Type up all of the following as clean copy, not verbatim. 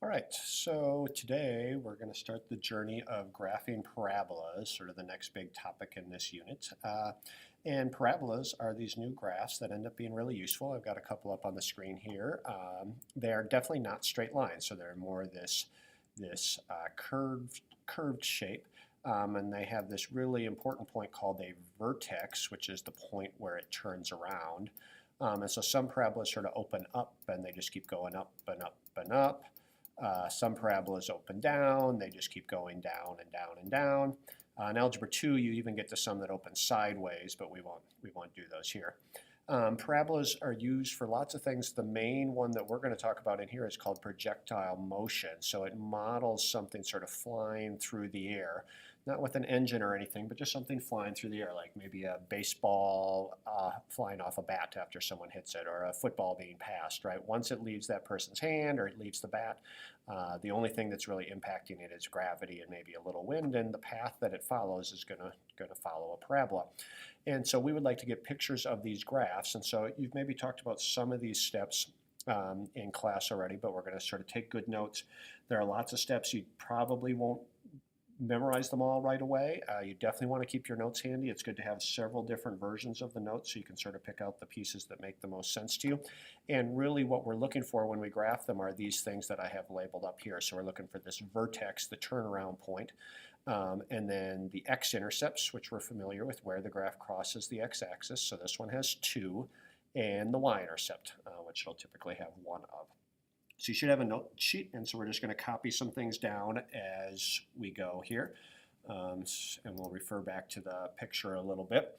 All right, so today we're going to start the journey of graphing parabolas, sort of the next big topic in this unit. And parabolas are these new graphs that end up being really useful. I've got a couple up on the screen here. They are definitely not straight lines, so they're more this curved shape. And they have this really important point called a vertex, which is the point where it turns around. And so some parabolas sort of open up and they just keep going up and up and up. Some parabolas open down, they just keep going down and down and down. In Algebra 2, you even get to some that open sideways, but we won't do those here. Parabolas are used for lots of things. The main one that we're going to talk about in here is called projectile motion. So it models something sort of flying through the air, not with an engine or anything, but just something flying through the air, like maybe a baseball flying off a bat after someone hits it, or a football being passed, right? Once it leaves that person's hand or it leaves the bat, the only thing that's really impacting it is gravity and maybe a little wind, and the path that it follows is going to follow a parabola. And so we would like to get pictures of these graphs, and so you've maybe talked about some of these steps in class already, but we're going to sort of take good notes. There are lots of steps. You probably won't memorize them all right away. You definitely want to keep your notes handy. It's good to have several different versions of the notes so you can sort of pick out the pieces that make the most sense to you. And really what we're looking for when we graph them are these things that I have labeled up here. So we're looking for this vertex, the turnaround point, and then the x-intercepts, which we're familiar with, where the graph crosses the x-axis. So this one has 2, and the y-intercept, which it'll typically have 1 of. So you should have a note sheet, and so we're just going to copy some things down as we go here, and we'll refer back to the picture a little bit.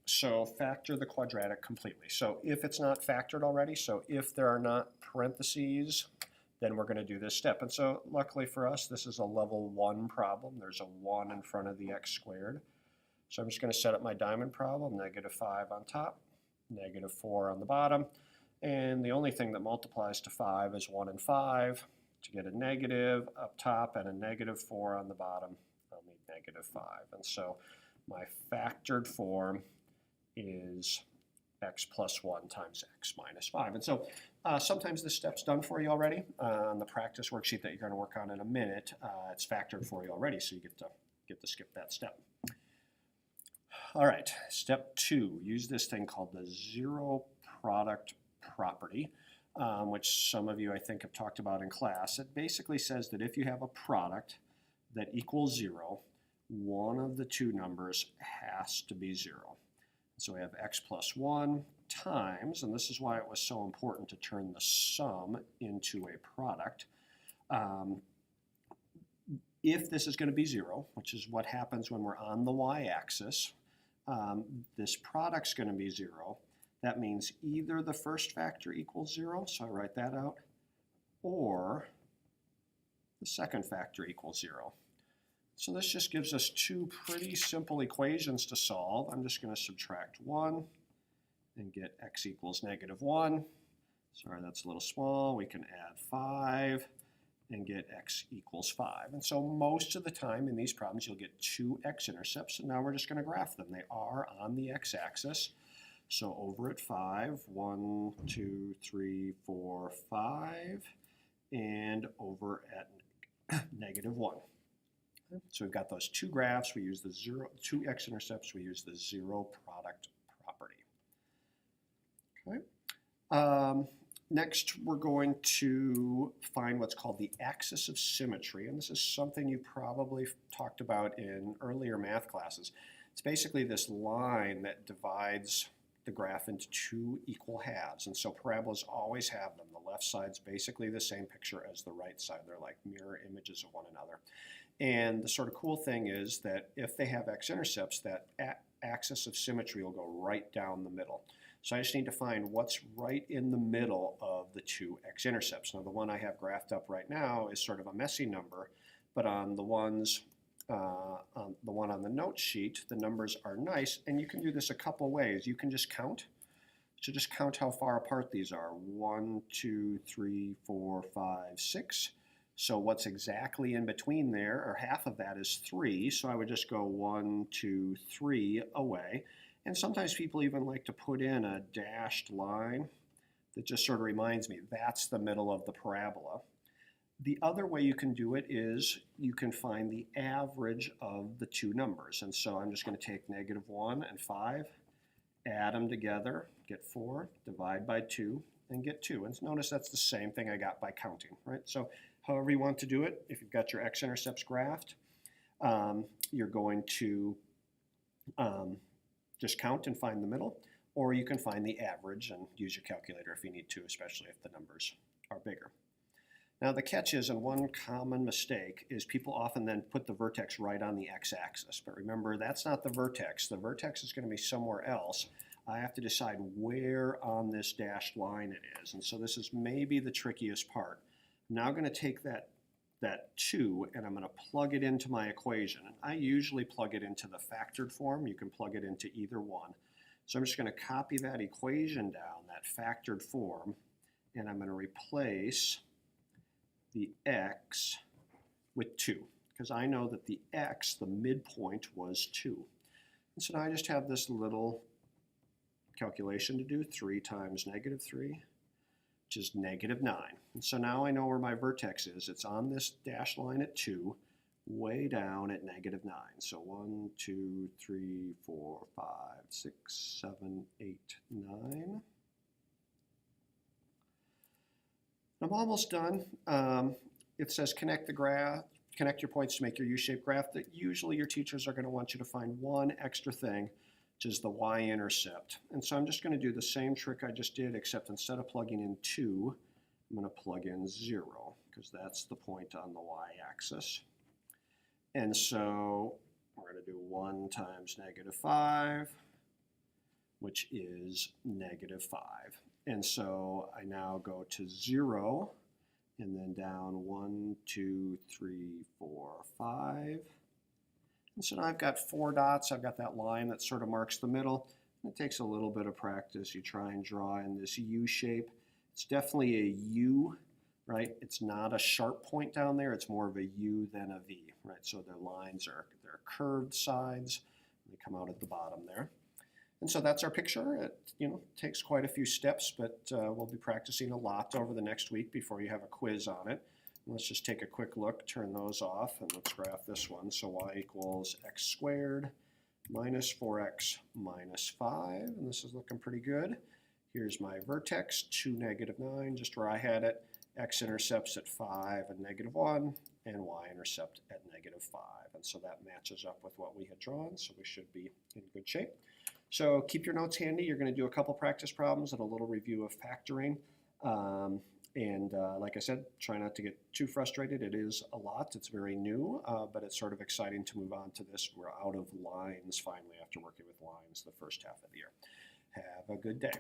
So factor the quadratic completely. So if it's not factored already, so if there are not parentheses, then we're going to do this step. And so luckily for us, this is a level 1 problem. There's a 1 in front of the x squared. So I'm just going to set up my diamond problem, -5 on top, -4 on the bottom. And the only thing that multiplies to 5 is 1 and 5. To get a negative up top and a -4 on the bottom, I'll need -5. And so my factored form is x plus 1 times x minus 5. And so sometimes this step's done for you already. On the practice worksheet that you're going to work on in a minute, it's factored for you already, so you get to skip that step. All right, step 2, use this thing called the zero product property, which some of you I think have talked about in class. It basically says that if you have a product that equals 0, one of the two numbers has to be 0. So we have x plus 1 times, and this is why it was so important to turn the sum into a product. If this is going to be 0, which is what happens when we're on the y-axis, this product's going to be 0. That means either the first factor equals 0, so I write that out, or the second factor equals 0. So this just gives us two pretty simple equations to solve. I'm just going to subtract 1 and get x equals -1. Sorry, that's a little small. We can add 5 and get x equals 5. And so most of the time in these problems, you'll get 2 x-intercepts, and now we're just going to graph them. They are on the x-axis. So over at 5, 1, 2, 3, 4, 5, and over at -1. So we've got those two graphs. We use the 2 x-intercepts. We use the zero product property. Okay. Next, we're going to find what's called the axis of symmetry, and this is something you probably talked about in earlier math classes. It's basically this line that divides the graph into 2 equal halves, and so parabolas always have them. The left side's basically the same picture as the right side. They're like mirror images of one another. And the sort of cool thing is that if they have x-intercepts, that axis of symmetry will go right down the middle. So I just need to find what's right in the middle of the 2 x-intercepts. Now the one I have graphed up right now is sort of a messy number, but on the one on the note sheet, the numbers are nice, and you can do this a couple ways. You can just count. So just count how far apart these are. 1, 2, 3, 4, 5, 6. So what's exactly in between there, or half of that, is 3. So I would just go 1, 2, 3 away. And sometimes people even like to put in a dashed line that just sort of reminds me that's the middle of the parabola. The other way you can do it is you can find the average of the two numbers. And so I'm just going to take -1 and 5, add them together, get 4, divide by 2, and get 2. And notice that's the same thing I got by counting, right? So however you want to do it, if you've got your x-intercepts graphed, you're going to just count and find the middle, or you can find the average and use your calculator if you need to, especially if the numbers are bigger. Now the catch is, and one common mistake is people often then put the vertex right on the x-axis. But remember, that's not the vertex. The vertex is going to be somewhere else. I have to decide where on this dashed line it is. And so this is maybe the trickiest part. I'm now going to take that 2 and I'm going to plug it into my equation. And I usually plug it into the factored form. You can plug it into either one. So I'm just going to copy that equation down, that factored form, and I'm going to replace the x with 2, because I know that the x, the midpoint, was 2. And so now I just have this little calculation to do, 3 times -3, which is -9. And so now I know where my vertex is. It's on this dashed line at 2, way down at -9. So 1, 2, 3, 4, 5, 6, 7, 8, 9. I'm almost done. It says connect your points to make your U-shaped graph. That usually your teachers are going to want you to find one extra thing, which is the y-intercept. And so I'm just going to do the same trick I just did, except instead of plugging in 2, I'm going to plug in 0, because that's the point on the y-axis. And so we're going to do 1 times -5, which is -5. And so I now go to 0, and then down 1, 2, 3, 4, 5. And so now I've got 4 dots. I've got that line that sort of marks the middle. It takes a little bit of practice. You try and draw in this U shape. It's definitely a U, right? It's not a sharp point down there. It's more of a U than a V, right? So their lines they're curved sides. They come out at the bottom there. And so that's our picture. It takes quite a few steps, but we'll be practicing a lot over the next week before you have a quiz on it. And let's just take a quick look, turn those off, and let's graph this one. So y equals x squared minus 4x minus 5, and this is looking pretty good. Here's my vertex, 2, -9, just where I had it. X-intercepts at 5 and -1, and y-intercept at -5. And so that matches up with what we had drawn, so we should be in good shape. So keep your notes handy. You're going to do a couple practice problems and a little review of factoring. Like I said, try not to get too frustrated. It is a lot. It's very new, but it's sort of exciting to move on to this. We're out of lines finally after working with lines the first half of the year. Have a good day.